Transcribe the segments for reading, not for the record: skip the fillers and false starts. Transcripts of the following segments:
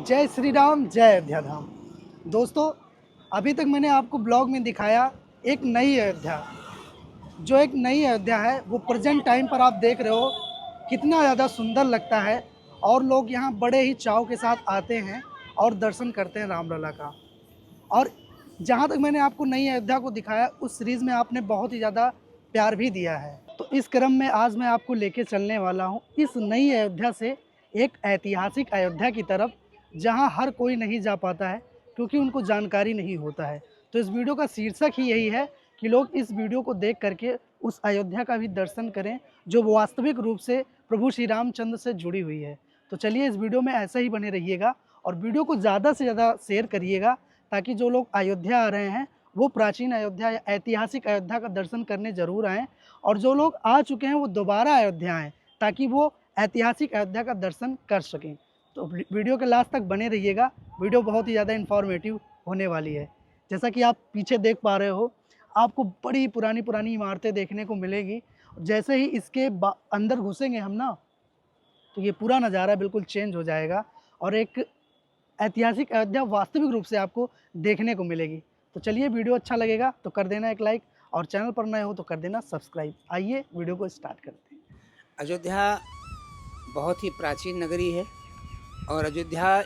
जय श्री राम, जय अयोध्या धाम। दोस्तों, अभी तक मैंने आपको ब्लॉग में दिखाया एक नई अयोध्या। जो एक नई अयोध्या है वो प्रेजेंट टाइम पर आप देख रहे हो कितना ज़्यादा सुंदर लगता है और लोग यहाँ बड़े ही चाव के साथ आते हैं और दर्शन करते हैं रामलला का। और जहाँ तक मैंने आपको नई अयोध्या को दिखाया उस सीरीज़ में आपने बहुत ही ज़्यादा प्यार भी दिया है। तो इस क्रम में आज मैं आपको लेके चलने वाला हूँ इस नई अयोध्या से एक ऐतिहासिक अयोध्या की तरफ, जहां हर कोई नहीं जा पाता है क्योंकि उनको जानकारी नहीं होता है। तो इस वीडियो का शीर्षक ही यही है कि लोग इस वीडियो को देख करके उस अयोध्या का भी दर्शन करें जो वास्तविक रूप से प्रभु श्री रामचंद्र से जुड़ी हुई है। तो चलिए इस वीडियो में ऐसे ही बने रहिएगा और वीडियो को ज़्यादा से ज़्यादा शेयर करिएगा ताकि जो लोग अयोध्या आ रहे हैं वो प्राचीन अयोध्या या ऐतिहासिक अयोध्या का दर्शन करने ज़रूर आएँ, और जो लोग आ चुके हैं वो दोबारा अयोध्या आएँ ताकि वो ऐतिहासिक अयोध्या का दर्शन कर सकें। तो वीडियो के लास्ट तक बने रहिएगा, वीडियो बहुत ही ज़्यादा इन्फॉर्मेटिव होने वाली है। जैसा कि आप पीछे देख पा रहे हो, आपको बड़ी पुरानी पुरानी इमारतें देखने को मिलेगी। जैसे ही इसके अंदर घुसेंगे हम ना, तो ये पूरा नज़ारा बिल्कुल चेंज हो जाएगा और एक ऐतिहासिक अयोध्या वास्तविक रूप से आपको देखने को मिलेगी। तो चलिए, वीडियो अच्छा लगेगा तो कर देना एक लाइक और चैनल पर नए हो तो कर देना सब्सक्राइब। आइए वीडियो को स्टार्ट करते हैं। अयोध्या बहुत ही प्राचीन नगरी है और अयोध्या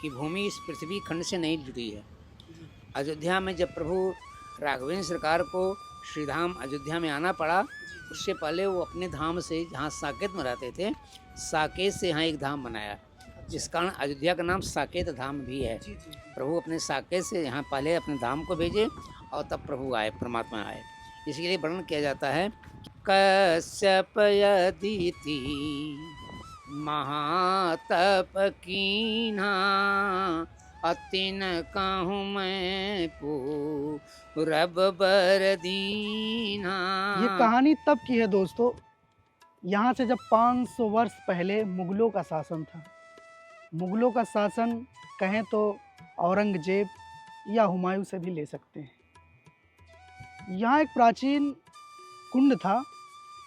की भूमि इस पृथ्वी खंड से नहीं जुड़ी है। अयोध्या में जब प्रभु राघवेंद्र सरकार को श्रीधाम अयोध्या में आना पड़ा, उससे पहले वो अपने धाम से, जहाँ साकेत में रहते थे, साकेत से यहाँ एक धाम बनाया, जिस कारण अयोध्या का नाम साकेत धाम भी है। प्रभु अपने साकेत से यहाँ पहले अपने धाम को भेजे और तब प्रभु आए, परमात्मा आए। इसलिए वर्णन किया जाता है, कश्यप यदिति महातप कीन्हा, अतिन कहूँ मैं पूरब बर दीन्हा। ये कहानी तब की है दोस्तों, यहाँ से जब 500 वर्ष पहले मुगलों का शासन था। मुगलों का शासन कहें तो औरंगजेब या हुमायूं से भी ले सकते हैं। यहाँ एक प्राचीन कुंड था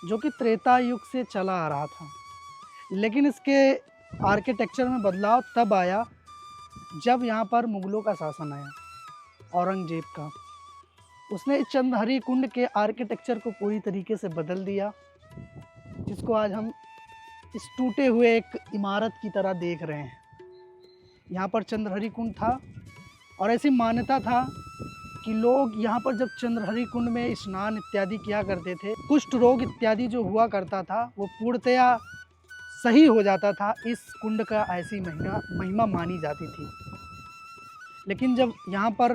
जो कि त्रेता युग से चला आ रहा था, लेकिन इसके आर्किटेक्चर में बदलाव तब आया जब यहाँ पर मुगलों का शासन आया, औरंगजेब का। उसने इस चंद्रहरि कुंड के आर्किटेक्चर को पूरी तरीके से बदल दिया, जिसको आज हम इस टूटे हुए एक इमारत की तरह देख रहे हैं। यहाँ पर चंद्रहरि कुंड था और ऐसी मान्यता था कि लोग यहाँ पर जब चंद्रहरि कुंड में स्नान इत्यादि किया करते थे, कुष्ठ रोग इत्यादि जो हुआ करता था वो पूर्णतया सही हो जाता था। इस कुंड का ऐसी महिमा मानी जाती थी। लेकिन जब यहाँ पर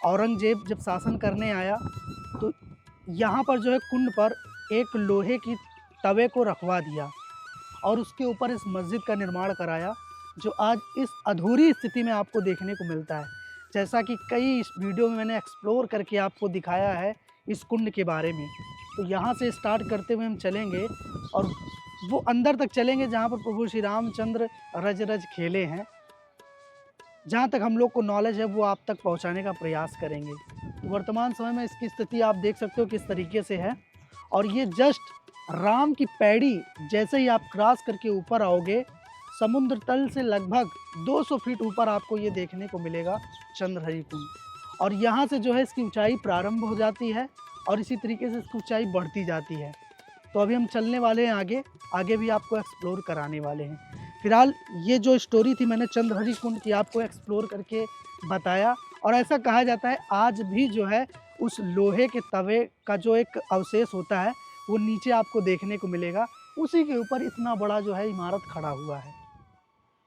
औरंगजेब जब शासन करने आया तो यहाँ पर जो है कुंड पर एक लोहे की तवे को रखवा दिया और उसके ऊपर इस मस्जिद का निर्माण कराया, जो आज इस अधूरी स्थिति में आपको देखने को मिलता है। जैसा कि कई इस वीडियो में मैंने एक्सप्लोर करके आपको दिखाया है इस कुंड के बारे में। तो यहाँ से स्टार्ट करते हुए हम चलेंगे और वो अंदर तक चलेंगे जहाँ पर प्रभु श्री रामचंद्र रज रज खेले हैं। जहाँ तक हम लोग को नॉलेज है वो आप तक पहुँचाने का प्रयास करेंगे। तो वर्तमान समय में इसकी स्थिति आप देख सकते हो किस तरीके से है। और ये जस्ट राम की पैड़ी जैसे ही आप क्रॉस करके ऊपर आओगे, समुद्र तल से लगभग 200 फीट ऊपर आपको ये देखने को मिलेगा चंद्रहरि कुंड। और यहाँ से जो है इसकी ऊंचाई प्रारंभ हो जाती है और इसी तरीके से इसकी ऊंचाई बढ़ती जाती है। तो अभी हम चलने वाले हैं आगे, आगे भी आपको एक्सप्लोर कराने वाले हैं। फिलहाल ये जो स्टोरी थी मैंने चंद्रहरि कुंड की आपको एक्सप्लोर करके बताया। और ऐसा कहा जाता है आज भी जो है उस लोहे के तवे का जो एक अवशेष होता है वो नीचे आपको देखने को मिलेगा। उसी के ऊपर इतना बड़ा जो है इमारत खड़ा हुआ है।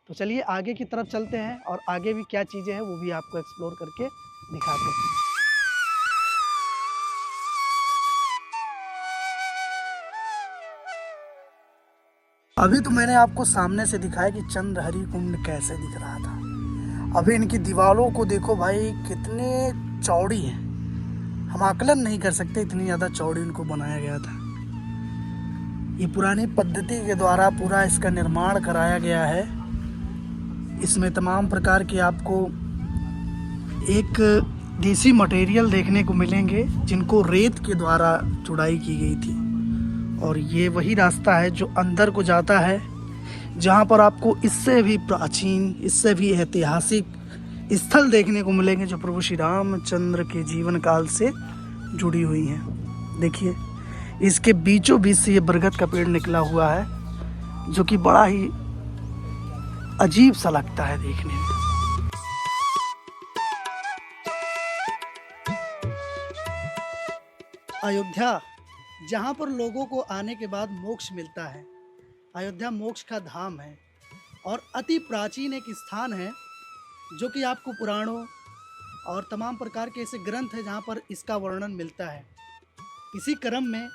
तो चलिए आगे की तरफ चलते हैं और आगे भी क्या चीज़ें हैं वो भी आपको एक्सप्लोर करके दिखाते हैं। अभी तो मैंने आपको सामने से दिखाया कि चंद्रहरि कुंड कैसे दिख रहा था। अभी इनकी दीवारों को देखो भाई, कितने चौड़ी हैं। हम आकलन नहीं कर सकते, इतनी ज़्यादा चौड़ी इनको बनाया गया था। ये पुरानी पद्धति के द्वारा पूरा इसका निर्माण कराया गया है। इसमें तमाम प्रकार के आपको एक देसी मटेरियल देखने को मिलेंगे जिनको रेत के द्वारा जुड़ाई की गई थी। और ये वही रास्ता है जो अंदर को जाता है। जहाँ पर आपको इससे भी प्राचीन, इससे भी ऐतिहासिक स्थल देखने को मिलेंगे जो प्रभु श्री रामचंद्र के जीवन काल से जुड़ी हुई हैं। देखिए, इसके बीचों बीच से ये बरगद का पेड़ निकला हुआ है, जो कि बड़ा ही अजीब सा लगता है देखने में। अयोध्या, जहाँ पर लोगों को आने के बाद मोक्ष मिलता है। अयोध्या मोक्ष का धाम है और अति प्राचीन एक स्थान है जो कि आपको पुराणों और तमाम प्रकार के ऐसे ग्रंथ हैं जहाँ पर इसका वर्णन मिलता है। इसी क्रम में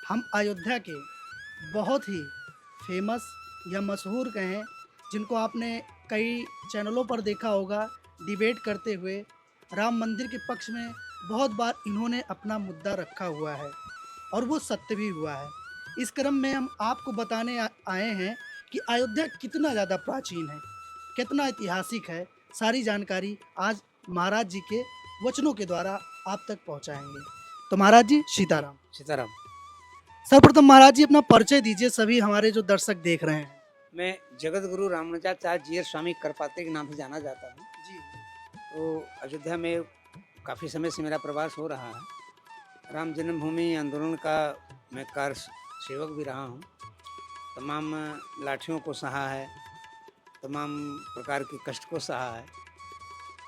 हम अयोध्या के बहुत ही फेमस या मशहूर कहें, जिनको आपने कई चैनलों पर देखा होगा डिबेट करते हुए, राम मंदिर के पक्ष में बहुत बार इन्होंने अपना मुद्दा रखा हुआ है और वो सत्य भी हुआ है। इस क्रम में हम आपको बताने आए हैं कि अयोध्या कितना ज़्यादा प्राचीन है, कितना ऐतिहासिक है। सारी जानकारी आज महाराज जी के वचनों के द्वारा आप तक पहुंचाएंगे। तो महाराज जी सीताराम। सीताराम। सर्वप्रथम महाराज जी अपना परिचय दीजिए, सभी हमारे जो दर्शक देख रहे हैं। मैं जगत गुरु रामानुजाचार्य जीयर स्वामी करपाते के नाम से जाना जाता हूँ। जी तो अयोध्या में काफ़ी समय से मेरा प्रवास हो रहा है। राम जन्मभूमि आंदोलन का मैं कार्य सेवक भी रहा हूँ। तमाम लाठियों को सहा है, तमाम प्रकार के कष्ट को सहा है।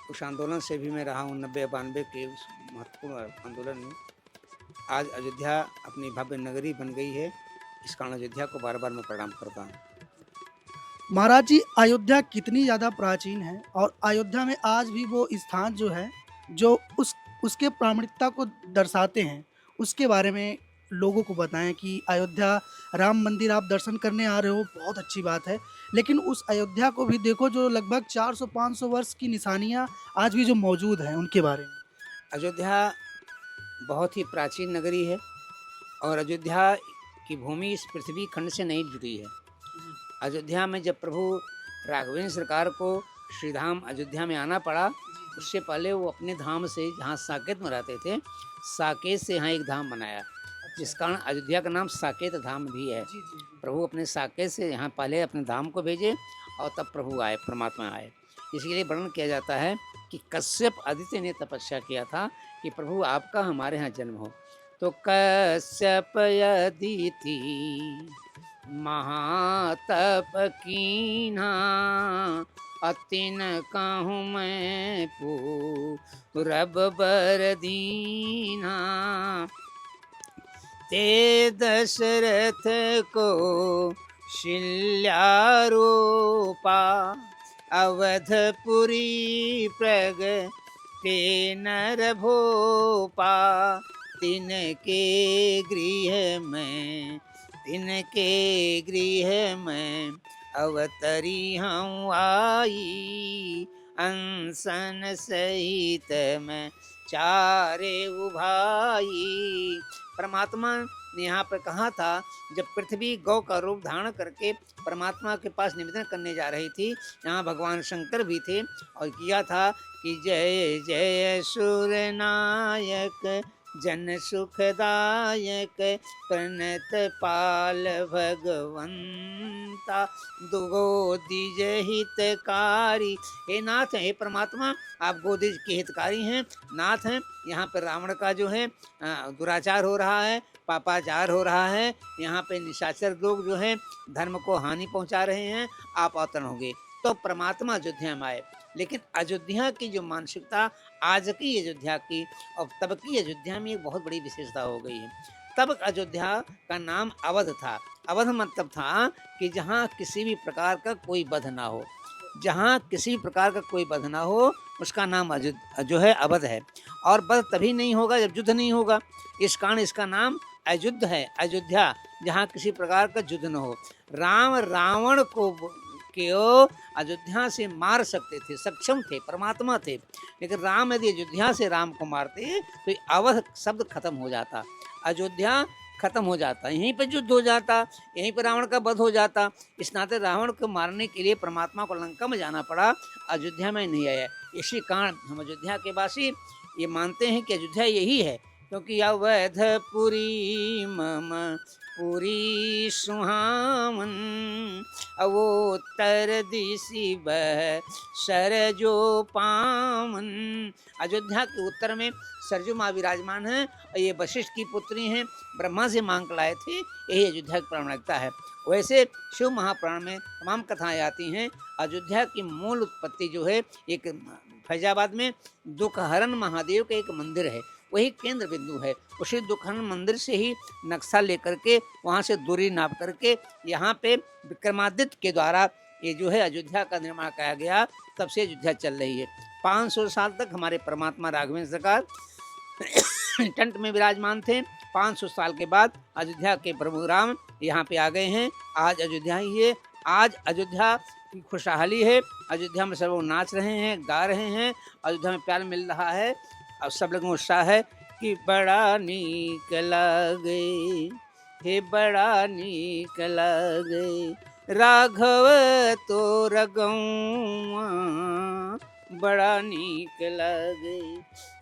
उस आंदोलन से भी मैं रहा हूँ 90-92 के उस महत्वपूर्ण आंदोलन में। आज अयोध्या अपनी भव्य नगरी बन गई है। इस कारण अयोध्या को बार बार मैं प्रणाम करता हूँ। महाराज जी, अयोध्या कितनी ज़्यादा प्राचीन है और अयोध्या में आज भी वो स्थान जो है जो उसके प्रामाणिकता को दर्शाते हैं, उसके बारे में लोगों को बताएं कि अयोध्या राम मंदिर आप दर्शन करने आ रहे हो, बहुत अच्छी बात है, लेकिन उस अयोध्या को भी देखो जो लगभग 400-500 वर्ष की निशानियां आज भी जो मौजूद हैं, उनके बारे में। अयोध्या बहुत ही प्राचीन नगरी है और अयोध्या की भूमि इस पृथ्वी खंड से नहीं जुड़ी है। अयोध्या में जब प्रभु राघवेंद्र सरकार को श्रीधाम अयोध्या में आना पड़ा, उससे पहले वो अपने धाम से, जहाँ साकेत में रहते थे, साकेत से यहाँ एक धाम बनाया, जिस कारण अयोध्या का नाम साकेत धाम भी है। प्रभु अपने साकेत से यहाँ पहले अपने धाम को भेजे और तब प्रभु आए, परमात्मा आए। इसलिए वर्णन किया जाता है कि कश्यप आदित्य ने तपस्या किया था कि प्रभु आपका हमारे यहाँ जन्म हो। तो कश्यप अदिति महातप कीन्हा, अतिन कहूँ मैं पूरब बर दीना। ते दशरथ को शिल्यारूपा, अवधपुरी प्रगटे नर भोपा। तिनके गृह में अवतरी हूँ आई, अंसन सहित में चारे उभाई। परमात्मा ने यहाँ पर कहा था, जब पृथ्वी गौ का रूप धारण करके परमात्मा के पास निवेदन करने जा रही थी, यहाँ भगवान शंकर भी थे और किया था कि जय जय सुर नायक जन सुखदायक, प्रणत पाल भगवंता, गोदिज हितकारी। हे नाथ, हे परमात्मा, आप गोदिज के हितकारी हैं, नाथ हैं। यहाँ पर रावण का जो है दुराचार हो रहा है, पापाचार हो रहा है, यहाँ पे निशाचर लोग जो हैं धर्म को हानि पहुँचा रहे हैं, आप अवतरण होंगे। तो परमात्मा अयोध्या में आए। लेकिन अयोध्या की जो मानसिकता आज की अयोध्या की और तब की अयोध्या में एक बहुत बड़ी विशेषता हो गई है। तब अयोध्या का नाम अवध था। अवध मतलब था कि जहाँ किसी भी प्रकार का कोई वध ना हो, जहाँ किसी भी प्रकार का कोई वध ना हो, उसका नाम जो है अवध है। और वध तभी नहीं होगा जब युद्ध नहीं होगा, इस कारण इसका नाम अयुद्ध है, अयोध्या, जहाँ किसी प्रकार का युद्ध न हो। राम रावण को अयोध्या से मार सकते थे, सक्षम थे, परमात्मा थे, लेकिन राम यदि अयोध्या से राम को मारते तो अवध शब्द खत्म हो जाता, अयोध्या खत्म हो जाता, यहीं पर युद्ध हो जाता, यहीं पर रावण का वध हो जाता। इस नाते रावण को मारने के लिए परमात्मा को लंका में जाना पड़ा, अयोध्या में नहीं आया। इसी कारण हम अयोध्या के वासी ये मानते हैं कि अयोध्या यही है क्योंकि अवधपुरी मम पुरी सुहावन, अवोत्तर दिशि बह सरजो पावन। अयोध्या के उत्तर में सरजू माँ विराजमान है और ये वशिष्ठ की पुत्री हैं, ब्रह्मा से मांग कर लाए थे। यही अयोध्या की प्रामाणिकता है। वैसे शिव महापुराण में तमाम कथाएं आती हैं। अयोध्या की मूल उत्पत्ति जो है, एक फैजाबाद में दुखहरण महादेव का एक मंदिर है, वही केंद्र बिंदु है। उसी दुखहरण मंदिर से ही नक्शा लेकर के वहाँ से दूरी नाप करके यहाँ पे विक्रमादित्य के द्वारा ये जो है अयोध्या का निर्माण किया गया। तब से अयोध्या चल रही है। 500 साल तक हमारे परमात्मा राघवेंद्र सरकार टंट में विराजमान थे। 500 साल के बाद अयोध्या के प्रभु राम यहाँ पे आ गए हैं। आज अयोध्या ही है। आज अयोध्या की खुशहाली है। अयोध्या में सब लोग नाच रहे हैं, गा रहे हैं। अयोध्या में प्यार मिल रहा है और सब लोगों को उत्साह है कि बड़ा नीक लागे, हे बड़ा नीक लागे राघव तोर गौआ, बड़ा नीक लागे,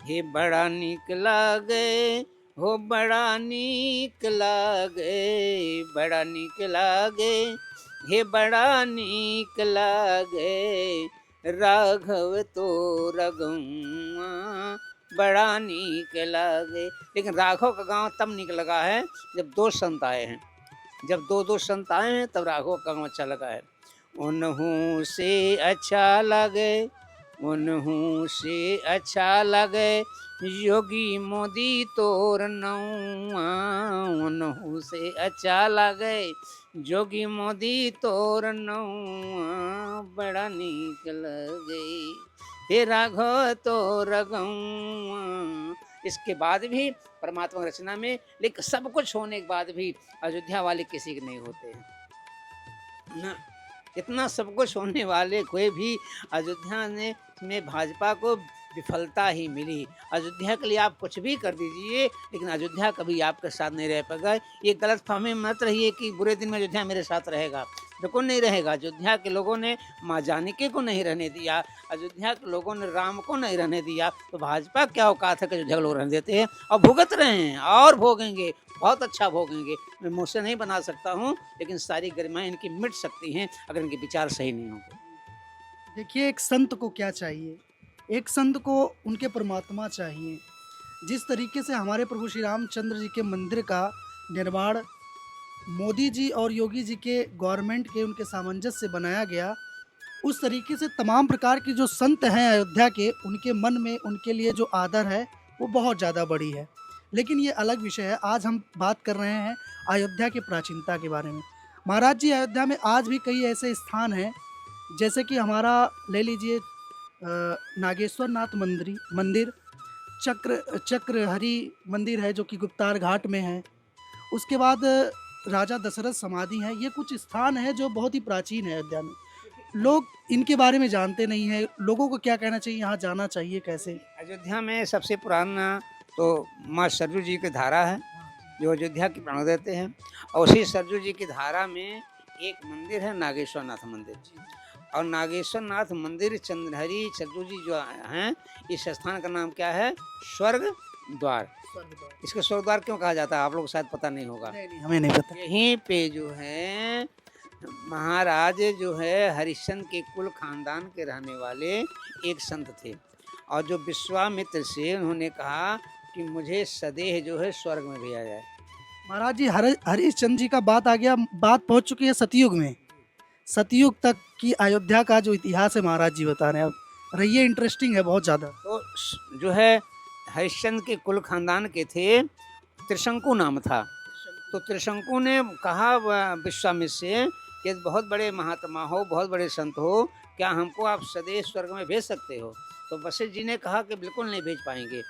हे बड़ा नीक लागे, हो बड़ा नीक लागे, बड़ा नीक लागे, हे बड़ा नीक लागे राघव तोर गौआ, बड़ा नीक लागे। लेकिन राघव का गांव तब नीक लगा है जब दो संत आए हैं। जब दो संत आए हैं तब राघव का गांव अच्छा लगा है। उन्हों से अच्छा लगे, उन्हों से अच्छा लगे योगी मोदी तोर नौआ, उन्हों से अच्छा लगे जोगी मोदी तोर नौआ, बड़ा नीक लगे हे राघव तोर गौआ। इसके बाद भी परमात्मा की रचना में, लेकिन सब कुछ होने के बाद भी अयोध्या वाले किसी के नहीं होते हैं ना। इतना सब कुछ होने वाले कोई भी अयोध्या में भाजपा को विफलता ही मिली। अयोध्या के लिए आप कुछ भी कर दीजिए, लेकिन अयोध्या कभी आपके साथ नहीं रह पाएगा। ये गलत फहमी मत रहिए कि बुरे दिन में अयोध्या मेरे साथ रहेगा, बिल्कुल नहीं रहेगा। अयोध्या के लोगों ने माँ जानकी को नहीं रहने दिया, अयोध्या के लोगों ने राम को नहीं रहने दिया, तो भाजपा क्या औकात है कि अयोध्या के लोग रहने देते हैं। और भुगत रहे हैं और भोगेंगे, बहुत अच्छा भोगेंगे। मैं मुझसे नहीं बना सकता हूँ, लेकिन सारी गरिमाएं इनकी मिट सकती हैं अगर इनके विचार सही नहीं होंगे। देखिए, एक संत को क्या चाहिए? एक संत को उनके परमात्मा चाहिए। जिस तरीके से हमारे प्रभु श्री रामचंद्र जी के मंदिर का निर्माण मोदी जी और योगी जी के गवर्नमेंट के उनके सामंजस्य से बनाया गया, उस तरीके से तमाम प्रकार के जो संत हैं अयोध्या के, उनके मन में उनके लिए जो आदर है वो बहुत ज़्यादा बड़ी है। लेकिन ये अलग विषय है। आज हम बात कर रहे हैं अयोध्या की प्राचीनता के बारे में। महाराज जी, अयोध्या में आज भी कई ऐसे स्थान हैं, जैसे कि हमारा ले लीजिए नागेश्वर नाथ मंदिर, चक्रहरी मंदिर है जो कि गुप्तार घाट में है। उसके बाद राजा दशरथ समाधि है। ये कुछ स्थान है जो बहुत ही प्राचीन है अयोध्या में। लोग इनके बारे में जानते नहीं हैं। लोगों को क्या कहना चाहिए, यहाँ जाना चाहिए कैसे? अयोध्या में सबसे पुराना तो माँ सरजू जी की धारा है जो अयोध्या की प्राण देते हैं। और उसी सरजू जी की धारा में एक मंदिर है, नागेश्वर नाथ मंदिर। और नागेश्वर नाथ मंदिर चंद्रहरी सरजू जी जो हैं, इस स्थान का नाम क्या है? स्वर्ग द्वार। इसको स्वर्ग द्वार क्यों कहा जाता है आप लोग को शायद पता नहीं होगा। नहीं, हमें नहीं पता। यहीं पे जो है महाराज जो है हरिश्चंद्र के कुल खानदान के रहने वाले एक संत थे। और जो विश्वामित्र से उन्होंने कहा कि मुझे सदेह जो है स्वर्ग में भेजा जाए। महाराज जी, हरिश्चंद्र जी का बात आ गया, बात पहुँच चुकी है सतयुग में। सतयुग तक की अयोध्या का जो इतिहास है महाराज जी बता रहे हैं। अब रहिए, इंटरेस्टिंग है बहुत ज़्यादा। तो जो है हरिश्चंद्र के कुल खानदान के थे, त्रिशंकु नाम था। तो त्रिशंकु ने कहा विश्वामित्र से कि बहुत बड़े महात्मा हो, बहुत बड़े संत हो, क्या हमको आप सदैव स्वर्ग में भेज सकते हो? तो वशिष्ठ जी ने कहा कि बिल्कुल नहीं भेज पाएंगे,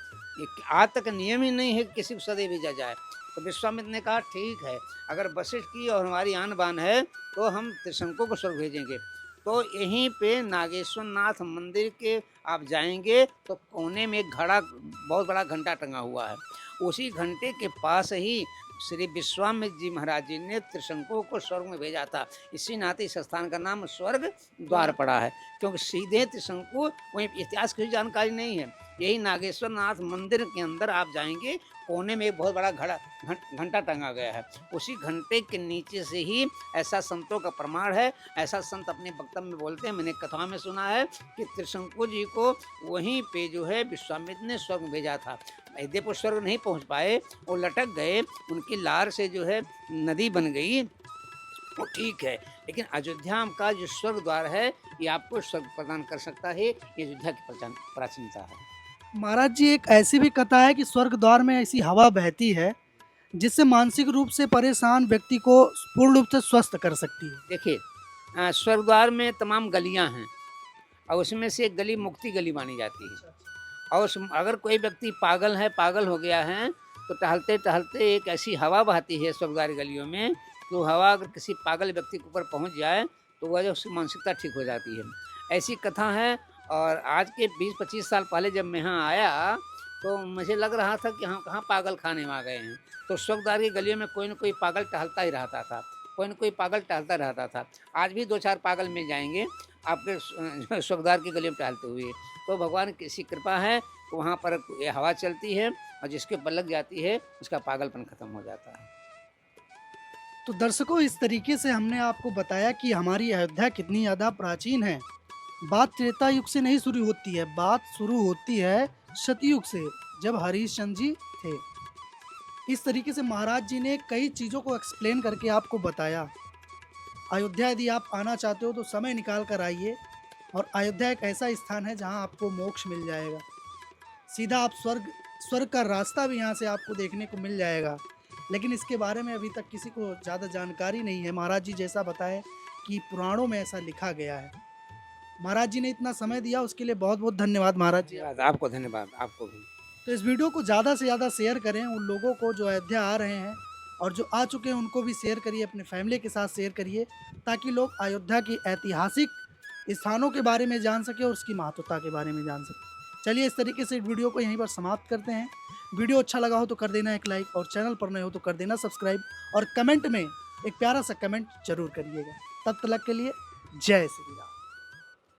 आज तक नियम ही नहीं है कि किसी को सदैव भेजा जाए। तो विश्वामित्र ने कहा ठीक है, अगर वशिष्ठ की और हमारी आन बान है तो हम त्रिशंकु को स्वर्ग भेजेंगे। तो यहीं पे नागेश्वर नाथ मंदिर के आप जाएंगे तो कोने में एक घड़ा, बहुत बड़ा घंटा टंगा हुआ है। उसी घंटे के पास ही श्री विश्वामित्र जी महाराज जी ने त्रिशंकु को स्वर्ग में भेजा था। इसी नाते इस स्थान का नाम स्वर्ग द्वार पड़ा है, क्योंकि सीधे त्रिशंकु, वहीं इतिहास की जानकारी नहीं है। यही नागेश्वर नाथ मंदिर के अंदर आप जाएंगे कोने में एक बहुत बड़ा घंटा टंगा गया है। उसी घंटे के नीचे से ही ऐसा संतों का प्रमाण है। ऐसा संत अपने वक्तव्य में बोलते हैं, मैंने कथा में सुना है कि त्रिशंकु जी को वहीं पे जो है विश्वामित्र ने स्वर्ग में भेजा था। यद्यपि स्वर्ग नहीं पहुंच पाए, वो लटक गए, उनकी लार से जो है नदी बन गई, वो ठीक है। लेकिन अयोध्या का जो स्वर्ग द्वार है, ये आपको स्वर्ग प्रदान कर सकता है। ये अयोध्या की प्राचीनता है। महाराज जी, एक ऐसी भी कथा है कि स्वर्ग द्वार में ऐसी हवा बहती है जिससे मानसिक रूप से परेशान व्यक्ति को पूर्ण रूप से स्वस्थ कर सकती है। देखिए, स्वर्ग द्वार में तमाम गलियां हैं और उसमें से एक गली मुक्ति गली मानी जाती है। और अगर कोई व्यक्ति पागल हो गया है, तो टहलते टहलते एक ऐसी हवा बहती है स्वर्गद्वार गलियों में, तो हवा अगर किसी पागल व्यक्ति के ऊपर पहुंच जाए तो वह जो उसकी मानसिकता ठीक हो जाती है। ऐसी कथा है। और आज के 20-25 साल पहले जब मैं यहाँ आया, तो मुझे लग रहा था कि हम कहाँ पागल खाने में आ गए हैं। तो स्वर्गद्वार की गलियों में कोई न कोई पागल टहलता ही रहता था, कोई न कोई पागल टहलता रहता था। आज भी 2-4 पागल मिल जाएंगे आपके स्वर्गद्वार की गलियों में टहलते हुए। तो भगवान की ऐसी कृपा है, वहाँ पर ये हवा चलती है और जिसके ऊपर लग जाती है उसका पागलपन खत्म हो जाता है। तो दर्शकों, इस तरीके से हमने आपको बताया कि हमारी अयोध्या कितनी ज़्यादा प्राचीन है। बात त्रेता युग से नहीं शुरू होती है, बात शुरू होती है सतयुग से, जब हरिश्चंद्र जी थे। इस तरीके से महाराज जी ने कई चीज़ों को एक्सप्लेन करके आपको बताया। अयोध्या यदि आप आना चाहते हो तो समय निकाल कर आइए। और अयोध्या एक ऐसा स्थान है जहां आपको मोक्ष मिल जाएगा। सीधा आप स्वर्ग का रास्ता भी यहाँ से आपको देखने को मिल जाएगा। लेकिन इसके बारे में अभी तक किसी को ज़्यादा जानकारी नहीं है। महाराज जी जैसा बताएं कि पुराणों में ऐसा लिखा गया है। महाराज जी ने इतना समय दिया, उसके लिए बहुत बहुत धन्यवाद महाराज जी। आपको धन्यवाद, आपको भी। तो इस वीडियो को ज़्यादा से ज़्यादा शेयर करें उन लोगों को जो अयोध्या आ रहे हैं, और जो आ चुके हैं उनको भी शेयर करिए, अपने फैमिली के साथ शेयर करिए, ताकि लोग अयोध्या की ऐतिहासिक स्थानों के बारे में जान सके और उसकी महत्वता के बारे में जान सके। चलिए, इस तरीके से वीडियो को यहीं पर समाप्त करते हैं। वीडियो अच्छा लगा हो तो कर देना एक लाइक, और चैनल पर नए हो तो कर देना सब्सक्राइब, और कमेंट में एक प्यारा सा कमेंट जरूर करिएगा। तब तक के लिए जय श्री राम।